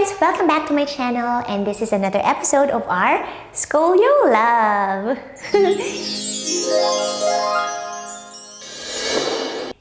friends, welcome back to my channel, and this is another episode of our Scolio Love.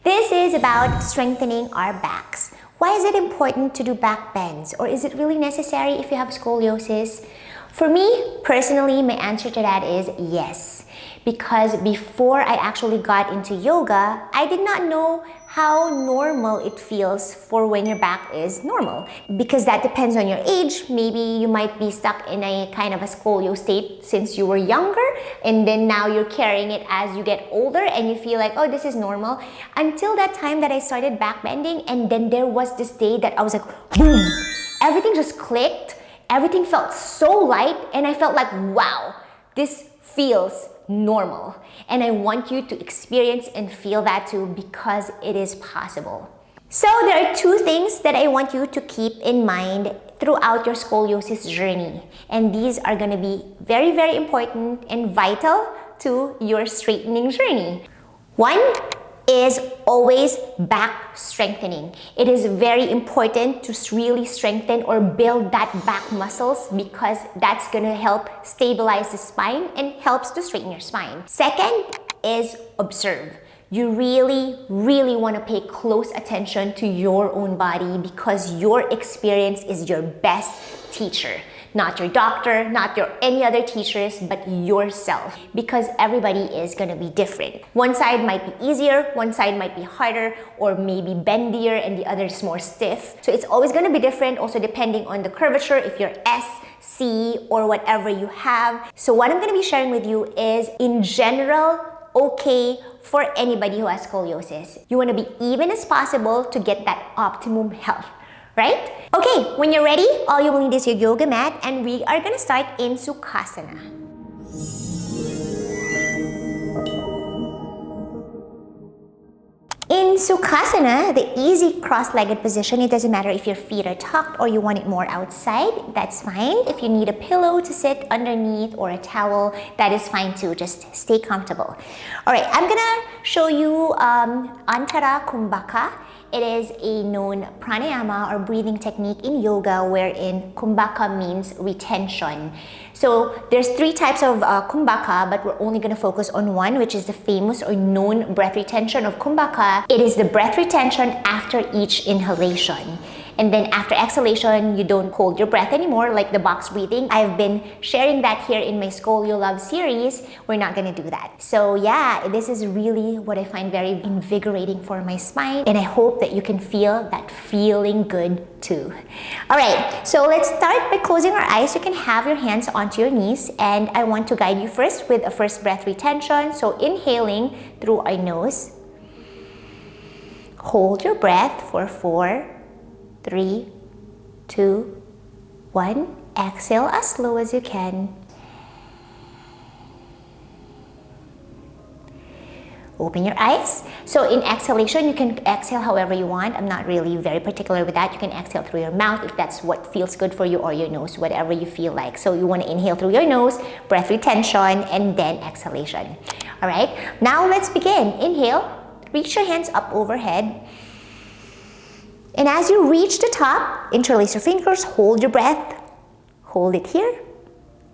This is about strengthening our backs. Why is it important to do back bends, or is it really necessary if you have scoliosis? For me, personally, my answer to that is yes. Because before I actually got into yoga, I did not know how normal it feels for when your back is normal. Because that depends on your age. Maybe you might be stuck in a kind of a scolio state since you were younger, and then now you're carrying it as you get older and you feel like, oh, this is normal. Until that time that I started back bending, and then there was this day that I was like, boom! Everything just clicked. Everything felt so light, and I felt like, wow, this feels normal. And I want you to experience and feel that too, because it is possible. So there are two things that I want you to keep in mind throughout your scoliosis journey. And these are going to be very, very important and vital to your straightening journey. One is always back strengthening. It is very important to really strengthen or build that back muscles, because that's gonna help stabilize the spine and helps to straighten your spine. Second is observe. You really, really want to pay close attention to your own body, because your experience is your best teacher. Not your doctor, not your any other teachers, but yourself. Because everybody is gonna be different. One side might be easier, one side might be harder, or maybe bendier, and the other is more stiff. So it's always gonna be different, also depending on the curvature, if you're S, C, or whatever you have. So what I'm gonna be sharing with you is, in general, okay for anybody who has scoliosis. You wanna be even as possible to get that optimum health. Right? Okay, when you're ready, all you will need is your yoga mat, and we are gonna start in Sukhasana. In Sukhasana, the easy cross-legged position, it doesn't matter if your feet are tucked or you want it more outside, that's fine. If you need a pillow to sit underneath or a towel, that is fine too, just stay comfortable. All right, I'm gonna show you Antara Kumbhaka. It is a known pranayama or breathing technique in yoga, wherein Kumbhaka means retention. So there's three types of Kumbhaka, but we're only going to focus on one, which is the famous or known breath retention of Kumbhaka. It is the breath retention after each inhalation. And then after exhalation, you don't hold your breath anymore, like the box breathing. I've been sharing that here in my Scolio Love series. We're not gonna do that. So yeah, this is really what I find very invigorating for my spine, and I hope that you can feel that feeling good too. All right, so let's start by closing our eyes. You can have your hands onto your knees, and I want to guide you first with a first breath retention. So inhaling through our nose. Hold your breath for 4, 3, 2, 1. Exhale as slow as you can. Open your eyes. So in exhalation, you can exhale however you want. I'm not really very particular with that. You can exhale through your mouth if that's what feels good for you, or your nose, whatever you feel like. So you want to inhale through your nose, breath retention, and then exhalation. All right, now let's begin. Inhale, reach your hands up overhead. And as you reach the top, interlace your fingers, hold your breath, hold it here,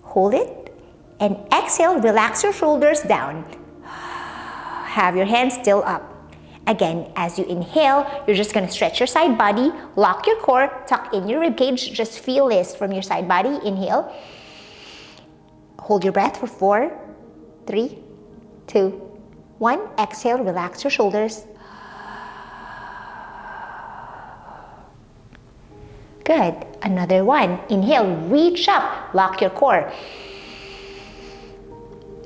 hold it, and exhale, relax your shoulders down. Have your hands still up. Again, as you inhale, you're just gonna stretch your side body, lock your core, tuck in your rib cage, just feel this from your side body. Inhale, hold your breath for 4, 3, 2, 1. Exhale, relax your shoulders. Good. Another one. Inhale, reach up, lock your core.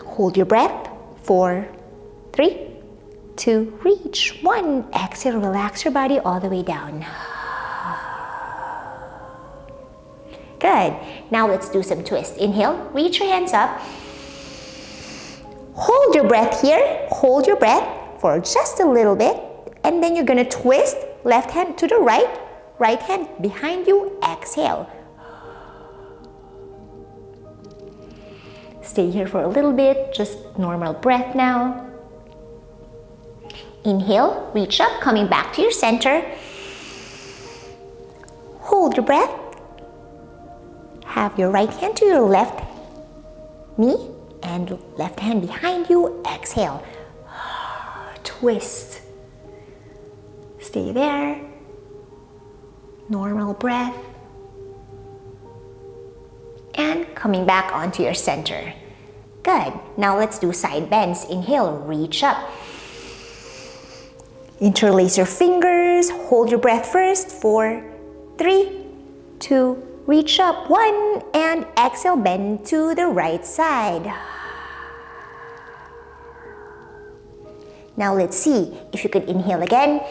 Hold your breath. 4, 3, 2, reach. 1. Exhale, relax your body all the way down. Good. Now let's do some twists. Inhale, reach your hands up. Hold your breath here. Hold your breath for just a little bit. And then you're gonna twist left hand to the right. Right hand behind you, exhale. Stay here for a little bit, just normal breath now. Inhale, reach up, coming back to your center. Hold your breath. Have your right hand to your left knee and left hand behind you. Exhale. Twist. Stay there. Normal breath. And coming back onto your center. Good. Now let's do side bends. Inhale, reach up. Interlace your fingers. Hold your breath first. 4, 3, 2, reach up. 1, and exhale, bend to the right side. Now let's see if you could inhale again.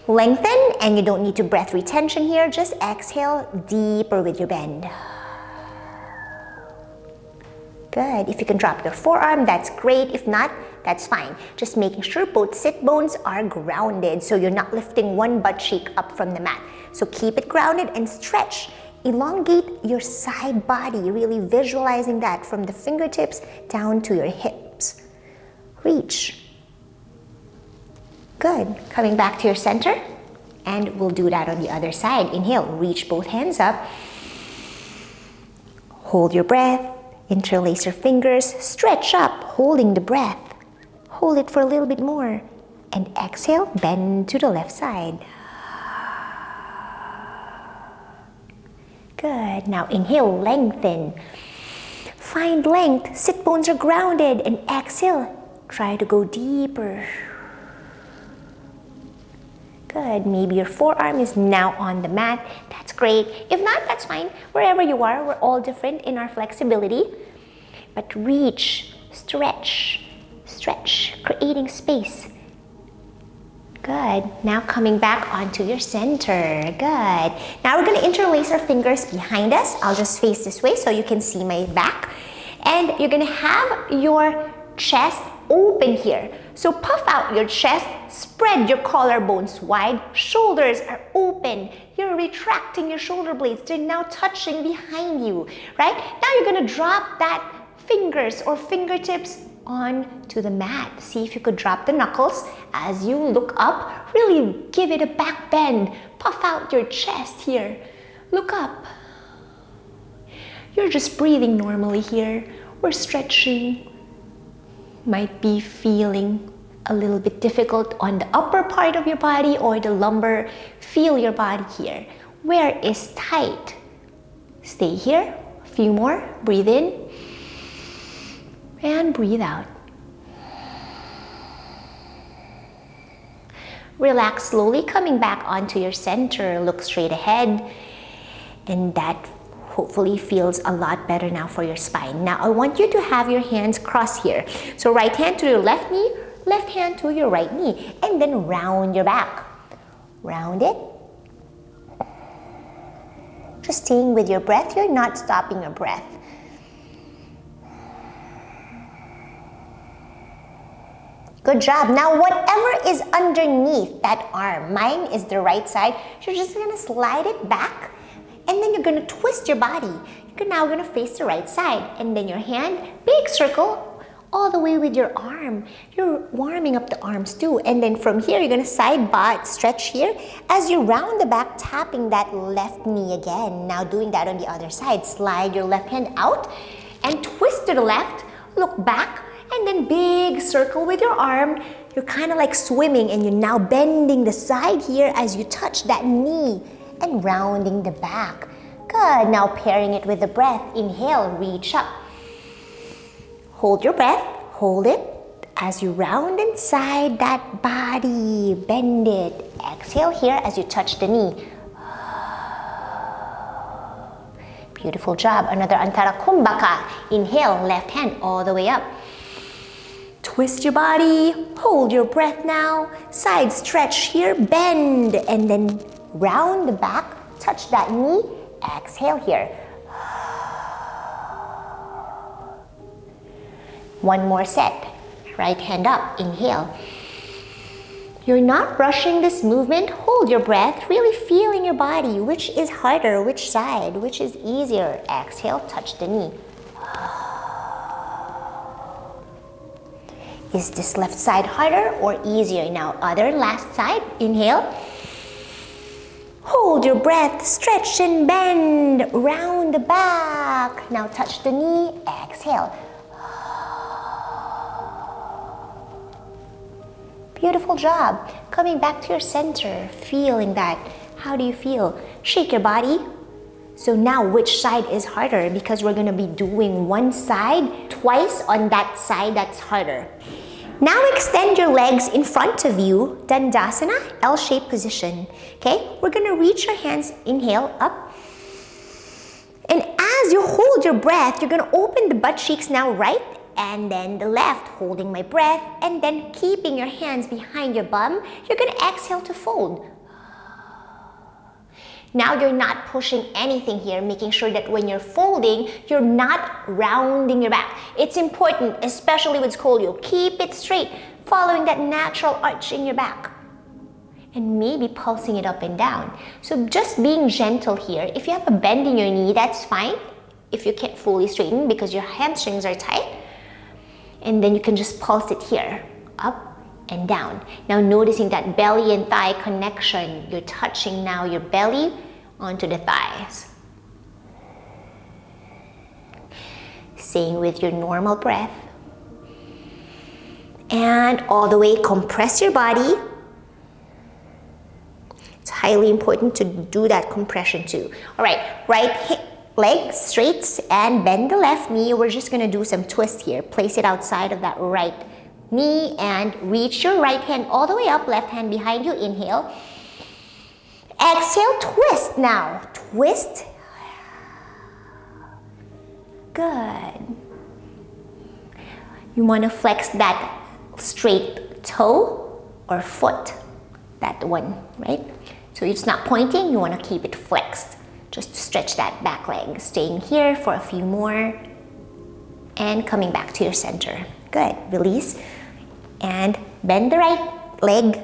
Lengthen, and you don't need to breath retention here. Just exhale deeper with your bend. Good. If you can drop your forearm, that's great. If not, that's fine. Just making sure both sit bones are grounded so you're not lifting one butt cheek up from the mat. So keep it grounded and stretch. Elongate your side body, really visualizing that from the fingertips down to your hips. Reach. Good. Coming back to your center, and we'll do that on the other side. Inhale, reach both hands up. Hold your breath. Interlace your fingers, stretch up, holding the breath. Hold it for a little bit more. And exhale, bend to the left side. Good. Now inhale, lengthen. Find length, sit bones are grounded. And exhale, try to go deeper. Good. Maybe your forearm is now on the mat. That's great. If not, that's fine. Wherever you are, we're all different in our flexibility. But reach, stretch, stretch, creating space. Good. Now coming back onto your center. Good. Now we're going to interlace our fingers behind us. I'll just face this way so you can see my back. And you're going to have your chest open here. So puff out your chest, spread your collarbones wide, shoulders are open. You're retracting your shoulder blades. They're now touching behind you, right? Now you're gonna drop that fingers or fingertips onto the mat. See if you could drop the knuckles as you look up. Really give it a back bend. Puff out your chest here. Look up. You're just breathing normally here. We're stretching. Might be feeling a little bit difficult on the upper part of your body or the lumbar. Feel your body here. Where is tight? Stay here. A few more. Breathe in and breathe out. Relax slowly, coming back onto your center. Look straight ahead, and that hopefully feels a lot better now for your spine. Now I want you to have your hands crossed here. So right hand to your left knee, left hand to your right knee, and then round your back. Round it. Just staying with your breath. You're not stopping your breath. Good job. Now whatever is underneath that arm, mine is the right side, you're just gonna slide it back. And then you're going to twist your body. You're now going to face the right side. And then your hand, big circle, all the way with your arm. You're warming up the arms too. And then from here, you're going to side bot stretch here. As you round the back, tapping that left knee again. Now doing that on the other side. Slide your left hand out and twist to the left. Look back and then big circle with your arm. You're kind of like swimming and you're now bending the side here as you touch that knee. And rounding the back. Good. Now pairing it with the breath. Inhale, reach up. Hold your breath. Hold it as you round inside that body. Bend it. Exhale here as you touch the knee. Beautiful job. Another Antara Kumbhaka. Inhale, left hand all the way up. Twist your body. Hold your breath now. Side stretch here. Bend and then round the back, touch that knee, exhale here. One more set. Right hand up, inhale. You're not rushing this movement. Hold your breath, really feeling your body. Which is harder, which side, which is easier? Exhale, touch the knee. Is this left side harder or easier? Now, other last side, inhale. Hold your breath, stretch and bend, round the back. Now touch the knee, exhale. Beautiful job. Coming back to your center, feeling that. How do you feel? Shake your body. So now which side is harder? Because we're gonna be doing one side twice on that side that's harder. Now extend your legs in front of you, Dandasana, L-shaped position. Okay, we're gonna reach your hands, inhale, up. And as you hold your breath, you're gonna open the butt cheeks now, right? And then the left, holding my breath, and then keeping your hands behind your bum, you're gonna exhale to fold. Now you're not pushing anything here, making sure that when you're folding, you're not rounding your back. It's important, especially with scolio. Keep it straight, following that natural arch in your back. And maybe pulsing it up and down. So just being gentle here. If you have a bend in your knee, that's fine. If you can't fully straighten because your hamstrings are tight. And then you can just pulse it here, up and down. Now noticing that belly and thigh connection. You're touching now your belly onto the thighs. Staying with your normal breath. And all the way, compress your body. It's highly important to do that compression too. All right, right hip, leg straight and bend the left knee. We're just gonna do some twist here. Place it outside of that right knee and reach your right hand all the way up, left hand behind you, inhale. Exhale, twist now. Twist. Good. You want to flex that straight toe or foot, that one, right? So it's not pointing, you want to keep it flexed. Just to stretch that back leg. Staying here for a few more and coming back to your center. Good. Release and bend the right leg.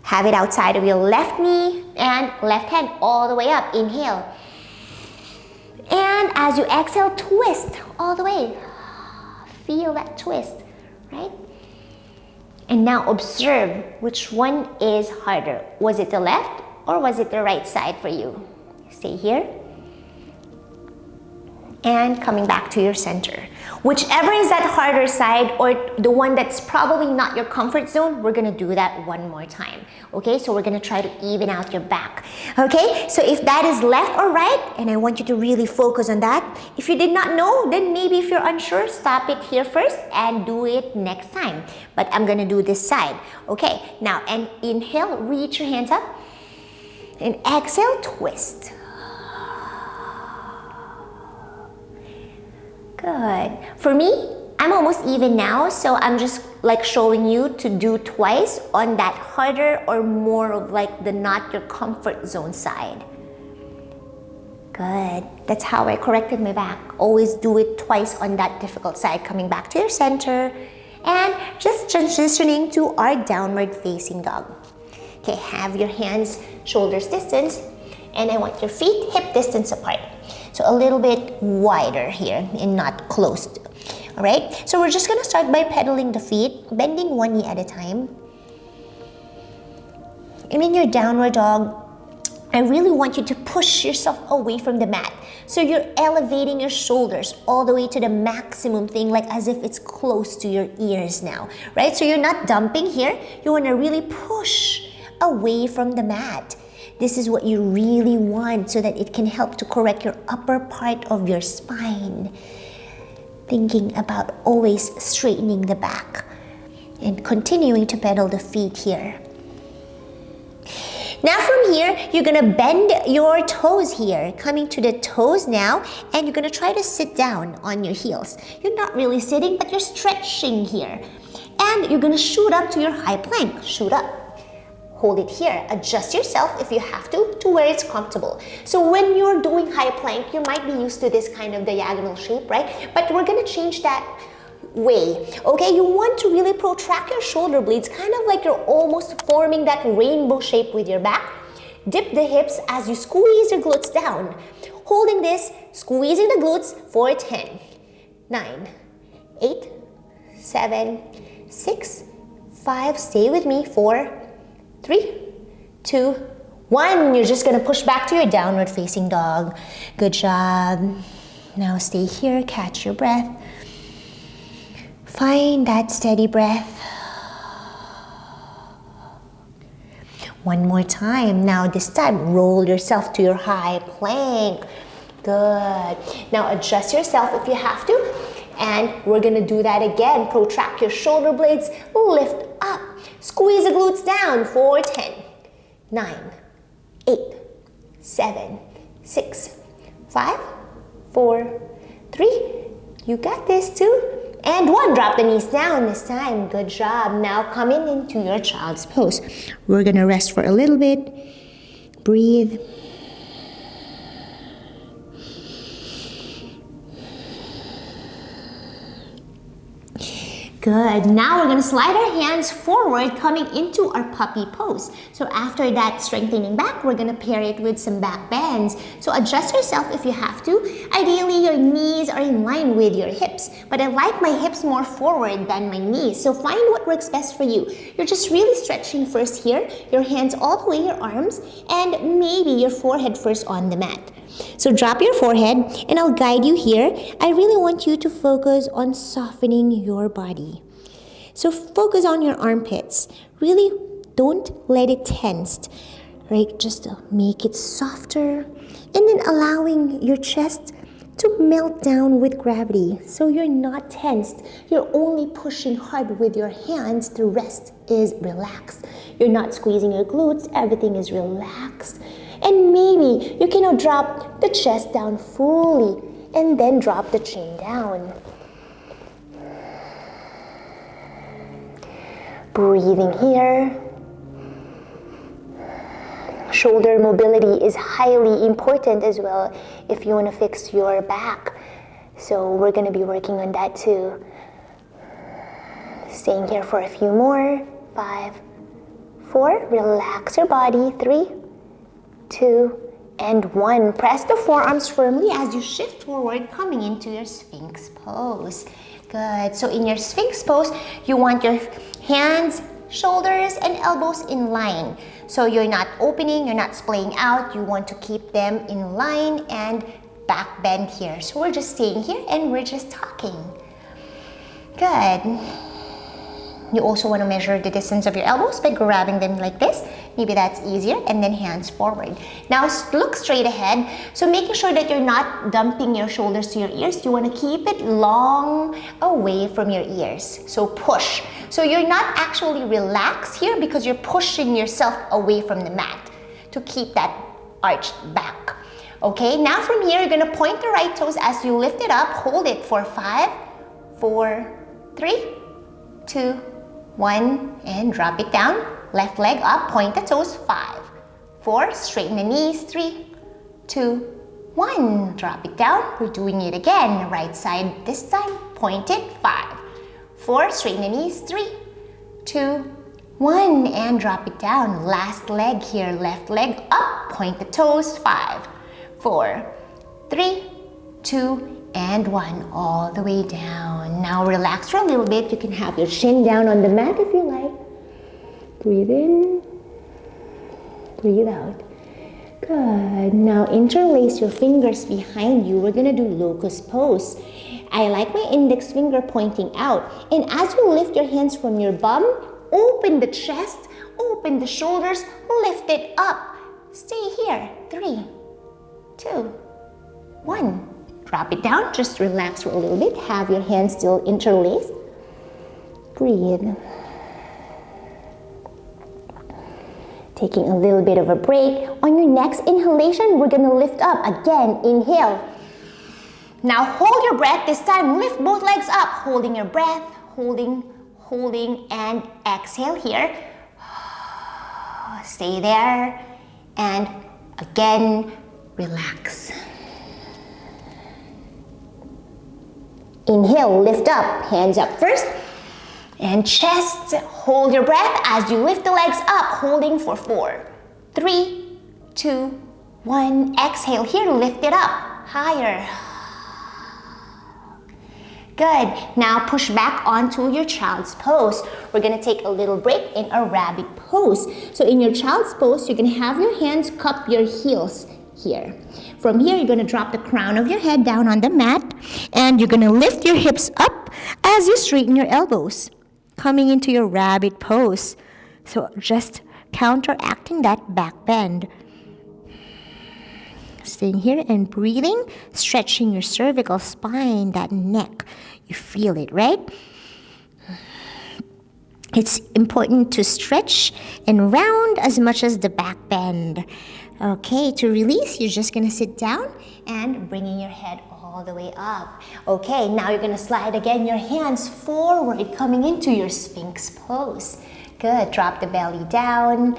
Have it outside of your left knee and left hand all the way up. Inhale. And as you exhale, twist all the way. Feel that twist, right? And now observe which one is harder. Was it the left or was it the right side for you? Stay here. And coming back to your center. Whichever is that harder side or the one that's probably not your comfort zone, we're gonna do that one more time. Okay, so we're gonna try to even out your back. Okay, so if that is left or right, and I want you to really focus on that. If you did not know, then maybe if you're unsure, stop it here first and do it next time. But I'm gonna do this side. Okay, now and inhale, reach your hands up. And exhale, twist. Good. For me, I'm almost even now, so I'm just like showing you to do twice on that harder or more of like the not your comfort zone side. Good. That's how I corrected my back. Always do it twice on that difficult side. Coming back to your center and just transitioning to our downward facing dog. Okay, have your hands shoulders distance and I want your feet hip distance apart. So a little bit wider here and not closed. All right, so we're just gonna start by pedaling the feet, bending one knee at a time. And in your downward dog, I really want you to push yourself away from the mat. So you're elevating your shoulders all the way to the maximum thing, like as if it's close to your ears now, right? So you're not dumping here. You wanna really push away from the mat. This is what you really want so that it can help to correct your upper part of your spine. Thinking about always straightening the back and continuing to pedal the feet here. Now from here, you're gonna bend your toes here, coming to the toes now, and you're gonna try to sit down on your heels. You're not really sitting, but you're stretching here. And you're gonna shoot up to your high plank, shoot up. Hold it here. Adjust yourself if you have to where it's comfortable. So when you're doing high plank, you might be used to this kind of diagonal shape, right? But we're gonna change that way. Okay, you want to really protract your shoulder blades, kind of like you're almost forming that rainbow shape with your back. Dip the hips as you squeeze your glutes down. Holding this, squeezing the glutes for 10, 9, 8, 7, 6, 5, stay with me, 4, 3, 2, 1. You're just gonna push back to your downward facing dog. Good job. Now stay here, catch your breath. Find that steady breath. One more time. Now this time, roll yourself to your high plank. Good. Now adjust yourself if you have to. And we're gonna do that again. Protract your shoulder blades, lift up. Squeeze the glutes down for 10, 9, 8, 7, 6, 5, 4, 3. You got this, 2, and 1. Drop the knees down this time. Good job. Now coming into your child's pose. We're gonna rest for a little bit. Breathe. Good. Now we're going to slide our hands forward, coming into our puppy pose. So after that strengthening back, we're going to pair it with some back bends. So adjust yourself if you have to. Ideally, your knees are in line with your hips, but I like my hips more forward than my knees. So find what works best for you. You're just really stretching first here, your hands all the way, your arms, and maybe your forehead first on the mat. So drop your forehead and I'll guide you here. I really want you to focus on softening your body. So focus on your armpits. Really don't let it tense, right? Just make it softer and then allowing your chest to melt down with gravity. So you're not tensed. You're only pushing hard with your hands. The rest is relaxed. You're not squeezing your glutes. Everything is relaxed. And maybe you can now drop the chest down fully and then drop the chin down. Breathing here. Shoulder mobility is highly important as well if you want to fix your back. So we're going to be working on that too. Staying here for a few more. 5, 4. Relax your body. 3, 2, and 1. Press the forearms firmly as you shift forward, coming into your Sphinx pose. Good. So in your Sphinx pose, you want your hands, shoulders, and elbows in line. So you're not opening, you're not splaying out. You want to keep them in line and back bend here. So we're just staying here and we're just talking. Good. You also want to measure the distance of your elbows by grabbing them like this. Maybe that's easier. And then hands forward. Now look straight ahead. So making sure that you're not dumping your shoulders to your ears. You want to keep it long away from your ears. So push. So you're not actually relaxed here because you're pushing yourself away from the mat to keep that arched back. Okay, now from here, you're going to point the right toes as you lift it up. Hold it for 5, 4, 3, 2, 1, and drop it down. Left leg up, point the toes. 5, 4, straighten the knees. 3, 2, 1, drop it down. We're doing it again. Right side this time, point it. 5, 4, straighten the knees. 3, 2, 1, and drop it down. Last leg here, left leg up, point the toes. 5, 4, 3, 2, and 1, all the way down. Now relax for a little bit. You can have your chin down on the mat if you like. Breathe in, breathe out. Good. Now interlace your fingers behind you. We're gonna do locust pose. I like my index finger pointing out. And as you lift your hands from your bum, open the chest, open the shoulders, lift it up. Stay here. 3, 2, 1. Drop it down, just relax for a little bit. Have your hands still interlaced. Breathe. Taking a little bit of a break. On your next inhalation, we're gonna lift up. Again, inhale. Now hold your breath. This time, lift both legs up. Holding your breath, holding, and exhale here. Stay there. And again, relax. Inhale, lift up, hands up first, and chest. Hold your breath as you lift the legs up, holding for 4, 3, 2, 1. Exhale here, lift it up, higher. Good. Now push back onto your child's pose. We're gonna take a little break in a rabbit pose. So in your child's pose, you're gonna have your hands cup your heels here. From here, you're gonna drop the crown of your head down on the mat, and you're gonna lift your hips up as you straighten your elbows, coming into your rabbit pose. So just counteracting that back bend. Staying here and breathing, stretching your cervical spine, that neck. You feel it, right? It's important to stretch and round as much as the back bend. Okay, to release, you're just gonna sit down and bringing your head all the way up. Okay, now you're gonna slide again your hands forward, coming into your Sphinx pose. Good, drop the belly down.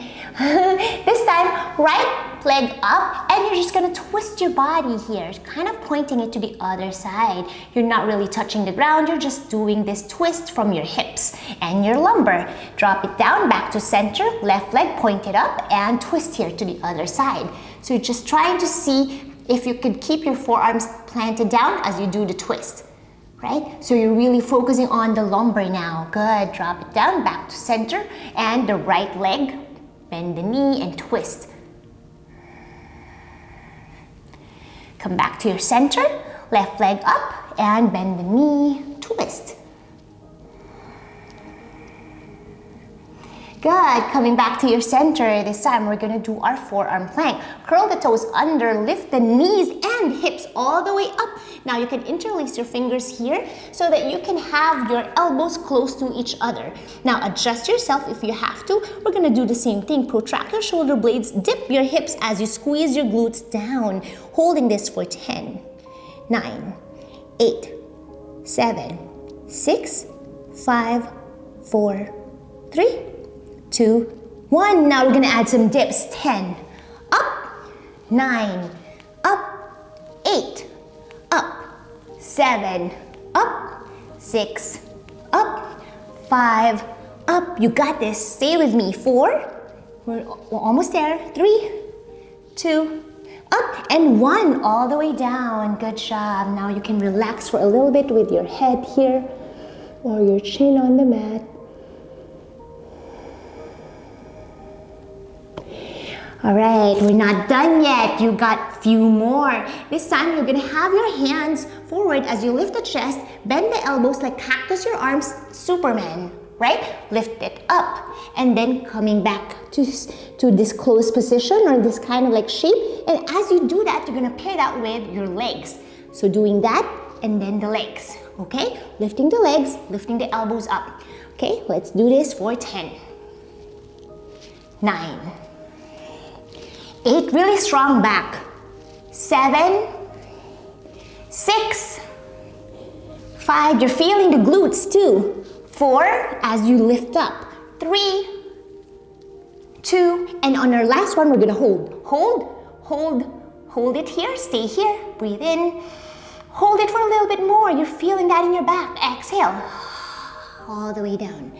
This time, right leg up, and you're just gonna twist your body here, kind of pointing it to the other side. You're not really touching the ground, you're just doing this twist from your hips and your lumbar. Drop it down, back to center, left leg pointed up, and twist here to the other side. So you're just trying to see if you could keep your forearms planted down as you do the twist. Right? So you're really focusing on the lumbar now. Good. Drop it down, back to center, and the right leg, bend the knee and twist. Come back to your center, left leg up, and bend the knee, twist. Good, coming back to your center. This time we're gonna do our forearm plank. Curl the toes under, lift the knees and hips all the way up. Now you can interlace your fingers here so that you can have your elbows close to each other. Now adjust yourself if you have to. We're gonna do the same thing. Protract your shoulder blades, dip your hips as you squeeze your glutes down. Holding this for 10, 9, 8, 7, 6, 5, 4, 3, 2, 1. Now we're gonna add some dips. 10, up, 9, up, 8, up, 7, up, 6, up, 5, up. You got this. Stay with me. 4, we're almost there. 3, 2, up, and 1, all the way down. Good job. Now you can relax for a little bit with your head here or your chin on the mat. All right, we're not done yet. You got a few more. This time you're gonna have your hands forward as you lift the chest, bend the elbows like cactus your arms, Superman, right? Lift it up, and then coming back to this closed position or this kind of like shape. And as you do that, you're gonna pair that with your legs. So doing that, and then the legs, okay? Lifting the legs, lifting the elbows up. Okay, let's do this for 10, 9, 8, really strong back. 7, 6, 5, you're feeling the glutes too. 4, as you lift up. 3, 2, and on our last one, we're gonna hold. Hold it here, stay here, breathe in. Hold it for a little bit more, you're feeling that in your back. Exhale, all the way down.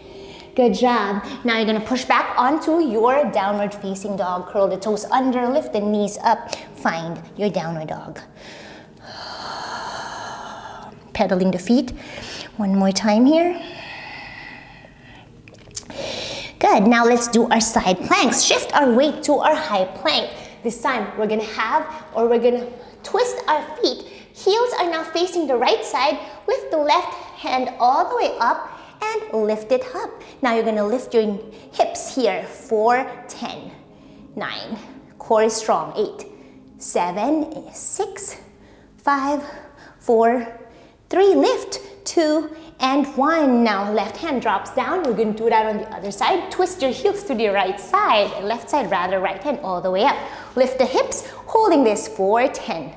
Good job. Now you're gonna push back onto your downward facing dog. Curl the toes under, lift the knees up. Find your downward dog. Pedaling the feet. One more time here. Good, now let's do our side planks. Shift our weight to our high plank. This time we're gonna twist our feet. Heels are now facing the right side. Lift the left hand all the way up and lift it up. Now you're gonna lift your hips here for 10, 9, core is strong, 8, 7, 6, 5, 4, 3, lift, 2, and 1. Now left hand drops down. We're gonna do that on the other side. Twist your heels to the right side, left side rather, right hand all the way up. Lift the hips, holding this for 10,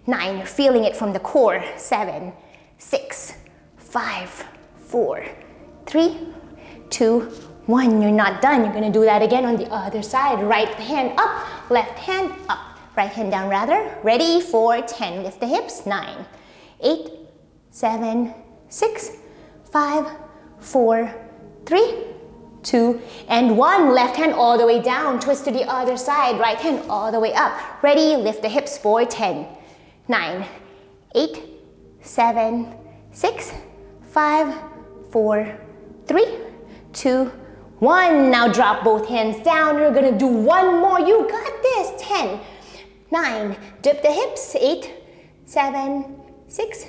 9, you're feeling it from the core, 7, 6, 5, 4, 3, 2, 1. You're not done. You're gonna do that again on the other side. Right hand up, left hand up. Right hand down rather. Ready for 10. Lift the hips. 9, 8, 7, 6, 5, 4, 3, 2, and 1. Left hand all the way down. Twist to the other side. Right hand all the way up. Ready? Lift the hips for 10, 9, 8, 7, 6, 5, 4, 3, 2, 1. Now drop both hands down. You're gonna do one more. You got this. 10, 9, dip the hips. 8, 7, 6,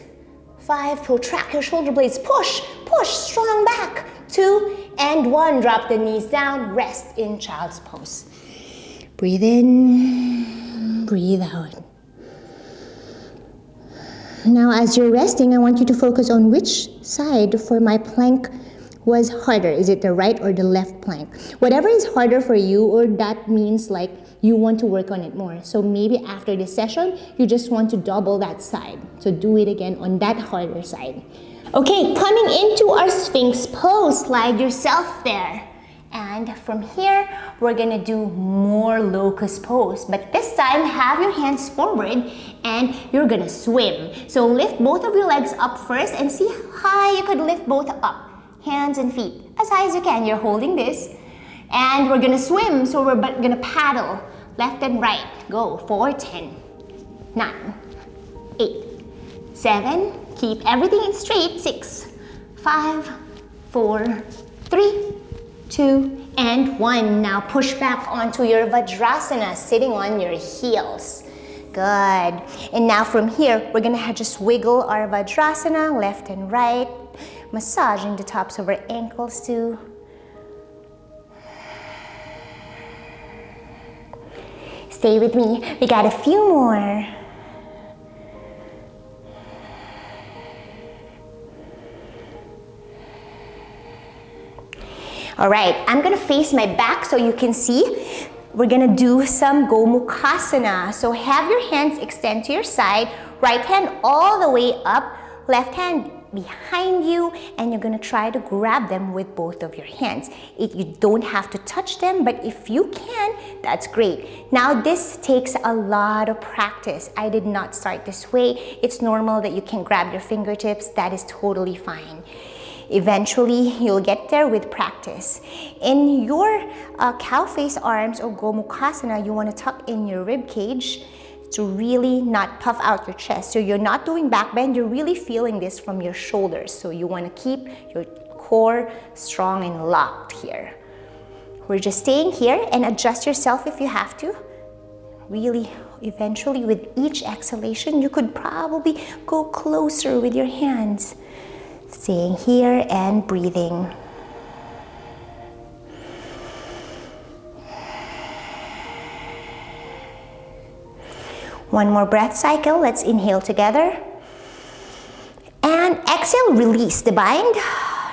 5, protract your shoulder blades. Push, push, strong back. 2 and 1. Drop the knees down. Rest in child's pose. Breathe in, breathe out. Now as you're resting, I want you to focus on which side for my plank was harder. Is it the right or the left plank? Whatever is harder for you, or that means like you want to work on it more. So maybe after this session, you just want to double that side. So do it again on that harder side. Okay, coming into our Sphinx pose, slide yourself there. And from here, we're gonna do more locust pose. But this time, have your hands forward and you're gonna swim. So lift both of your legs up first and see how high you could lift both up. Hands and feet, as high as you can. You're holding this. And we're gonna swim, so we're gonna paddle left and right. Go for 10, 9, 8, 7, keep everything in straight. 6, 5, 4, 3, 2, and 1. Now push back onto your Vajrasana, sitting on your heels. Good. And now from here, we're gonna just wiggle our Vajrasana left and right, massaging the tops of our ankles too. Stay with me. We got a few more. All right, I'm gonna face my back so you can see. We're gonna do some Gomukhasana. So have your hands extend to your side, right hand all the way up, left hand behind you, and you're gonna try to grab them with both of your hands. You don't have to touch them, but if you can, that's great. Now this takes a lot of practice. I did not start this way. It's normal that you can grab your fingertips. That is totally fine. Eventually, you'll get there with practice. In your cow face arms or Gomukhasana, you want to tuck in your rib cage to really not puff out your chest. So you're not doing back bend, you're really feeling this from your shoulders. So you want to keep your core strong and locked here. We're just staying here, and adjust yourself if you have to. Really, eventually with each exhalation, you could probably go closer with your hands. Staying here and breathing. One more breath cycle. Let's inhale together. And exhale, release the bind.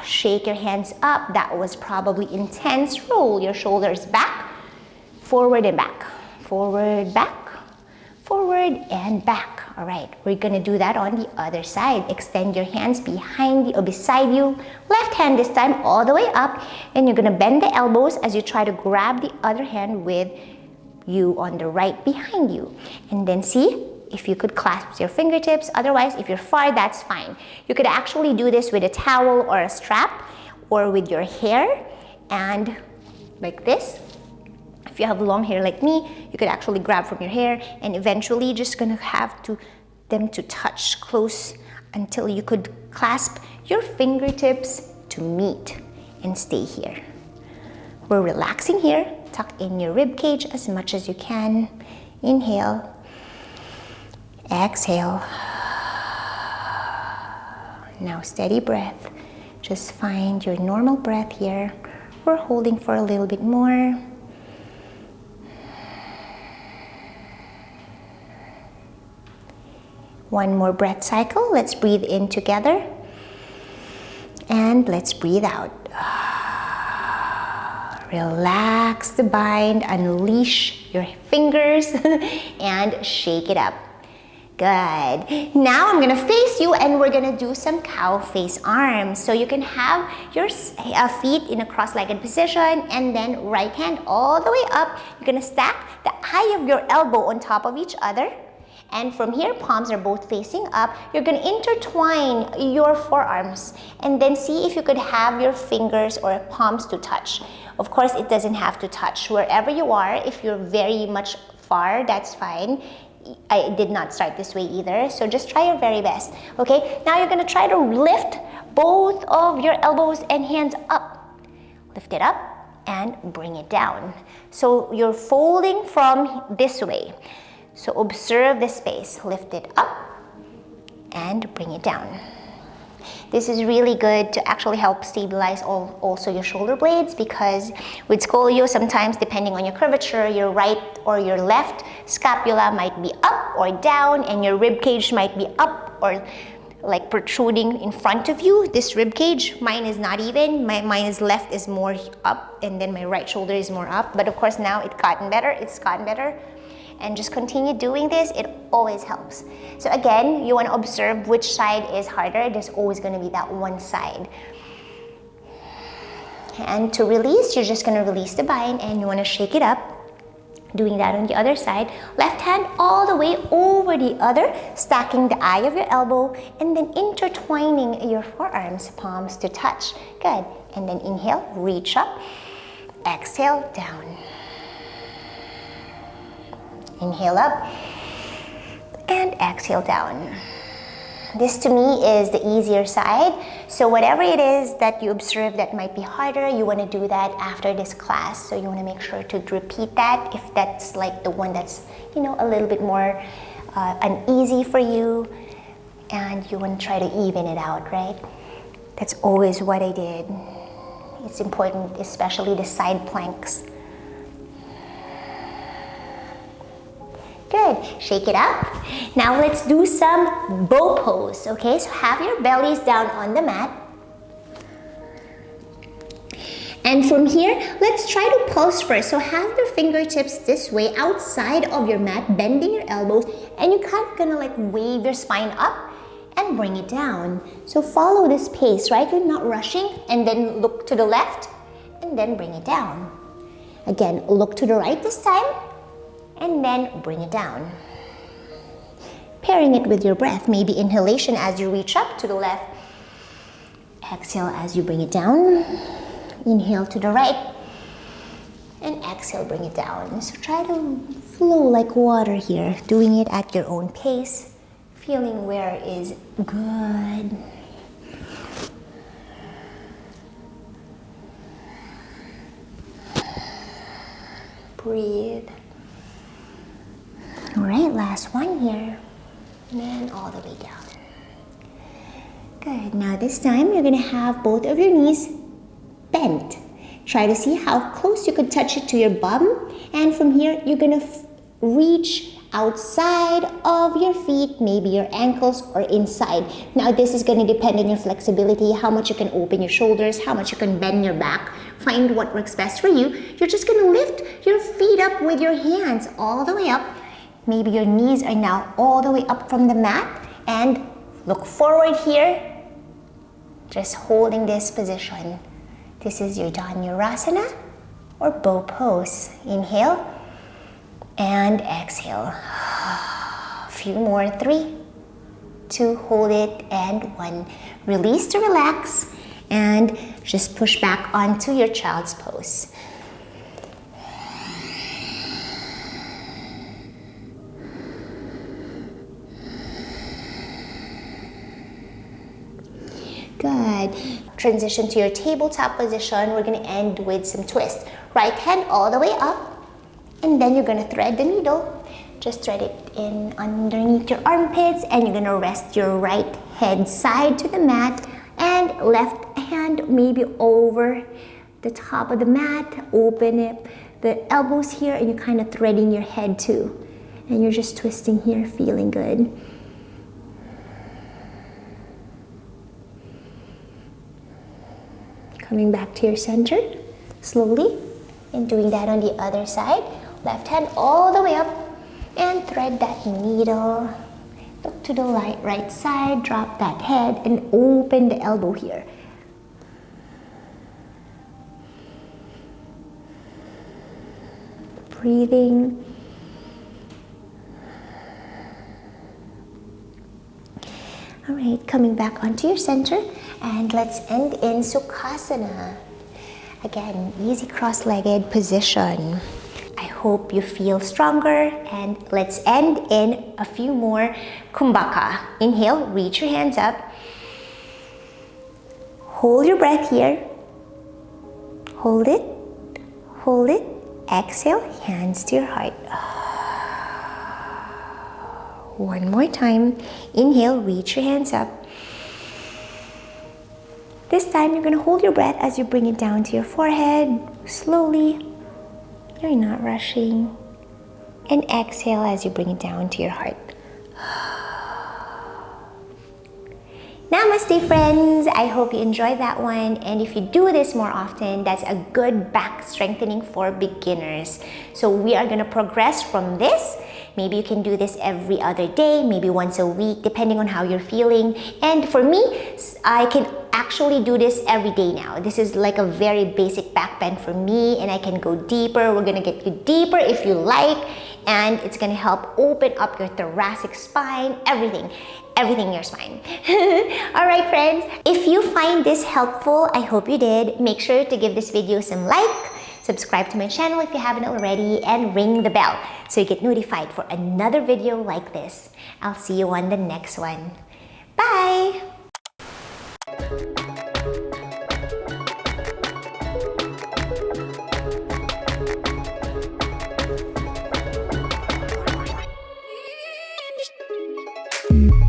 Shake your hands up. That was probably intense. Roll your shoulders back, forward and back, forward, back, forward and back. All right, we're gonna do that on the other side. Extend your hands behind you or beside you. Left hand this time all the way up, and you're gonna bend the elbows as you try to grab the other hand with you on the right behind you. And then see if you could clasp your fingertips. Otherwise, if you're far, that's fine. You could actually do this with a towel or a strap or with your hair, and like this. If you have long hair like me, you could actually grab from your hair, and eventually just gonna have them to touch close until you could clasp your fingertips to meet and stay here. We're relaxing here. Tuck in your rib cage as much as you can. Inhale. Exhale. Now steady breath. Just find your normal breath here. We're holding for a little bit more. One more breath cycle. Let's breathe in together. And let's breathe out. Relax the bind, unleash your fingers, and shake it up. Good. Now I'm gonna face you, and we're gonna do some cow face arms. So you can have your feet in a cross-legged position, and then right hand all the way up. You're gonna stack the eye of your elbow on top of each other. And from here, palms are both facing up. You're gonna intertwine your forearms and then see if you could have your fingers or palms to touch. Of course, it doesn't have to touch. Wherever you are, if you're very much far, that's fine. I did not start this way either, so just try your very best. Okay, now you're gonna try to lift both of your elbows and hands up. Lift it up and bring it down. So you're folding from this way. So observe the space. Lift it up and bring it down. This is really good to actually help stabilize also your shoulder blades, because with scolio, sometimes depending on your curvature, your right or your left scapula might be up or down, and your rib cage might be up or like protruding in front of you. This rib cage, mine is not even. Mine is left is more up, and then my right shoulder is more up. But of course now it's gotten better. And just continue doing this, it always helps. So again, you want to observe which side is harder. There's always going to be that one side. And to release, you're just going to release the bind and you want to shake it up. Doing that on the other side. Left hand all the way over the other, stacking the eye of your elbow and then intertwining your forearms, palms to touch. Good. And then inhale, reach up, exhale, down. Inhale up and exhale down. This to me is the easier side. So whatever it is that you observe that might be harder, you want to do that after this class. So you want to make sure to repeat that if that's like the one that's, you know, a little bit more uneasy for you, and you want to try to even it out, right? That's always what I did. It's important, especially the side planks. Good, shake it up. Now let's do some bow pose, okay? So have your bellies down on the mat. And from here, let's try to pulse first. So have your fingertips this way outside of your mat, bending your elbows, and you're kind of gonna like wave your spine up and bring it down. So follow this pace, right? You're not rushing, and then look to the left and then bring it down. Again, look to the right this time, and then bring it down. Pairing it with your breath, maybe inhalation as you reach up to the left. Exhale as you bring it down. Inhale to the right. And exhale, bring it down. So try to flow like water here, doing it at your own pace, feeling where is good. Breathe. All right, last one here, and then all the way down. Good, now this time you're gonna have both of your knees bent. Try to see how close you could touch it to your bum, and from here you're gonna reach outside of your feet, maybe your ankles or inside. Now this is gonna depend on your flexibility, how much you can open your shoulders, how much you can bend your back. Find what works best for you. You're just gonna lift your feet up with your hands all the way up. Maybe your knees are now all the way up from the mat, and look forward here, just holding this position. This is your Dhanurasana or bow pose. Inhale and exhale. A few more, 3, 2, hold it, and 1. Release to relax and just push back onto your child's pose. Good. Transition to your tabletop position. We're going to end with some twists. Right hand all the way up, and then you're going to thread the needle. Just thread it in underneath your armpits, and you're going to rest your right head side to the mat, and left hand maybe over the top of the mat. Open it, the elbows here, and you're kind of threading your head too. And you're just twisting here, feeling good. Coming back to your center, slowly, and doing that on the other side. Left hand all the way up, and thread that needle. Look to the right side, drop that head, and open the elbow here. Breathing. All right, coming back onto your center, and let's end in Sukhasana. Again, easy cross-legged position. I hope you feel stronger, and let's end in a few more Kumbhaka. Inhale, reach your hands up. Hold your breath here. Hold it. Hold it. Exhale, hands to your heart. One more time. Inhale, reach your hands up. This time, you're going to hold your breath as you bring it down to your forehead, slowly. You're not rushing. And exhale as you bring it down to your heart. Namaste, friends. I hope you enjoyed that one. And if you do this more often, that's a good back strengthening for beginners. So we are going to progress from this. Maybe you can do this every other day, maybe once a week, depending on how you're feeling. And for me, I can actually do this every day now. This is like a very basic back bend for me, and I can go deeper. We're gonna get you deeper if you like, and it's gonna help open up your thoracic spine, everything in your spine. All right, friends, if you find this helpful, I hope you did, make sure to give this video some like, subscribe to my channel if you haven't already, and ring the bell so you get notified for another video like this. I'll see you on the next one. Bye!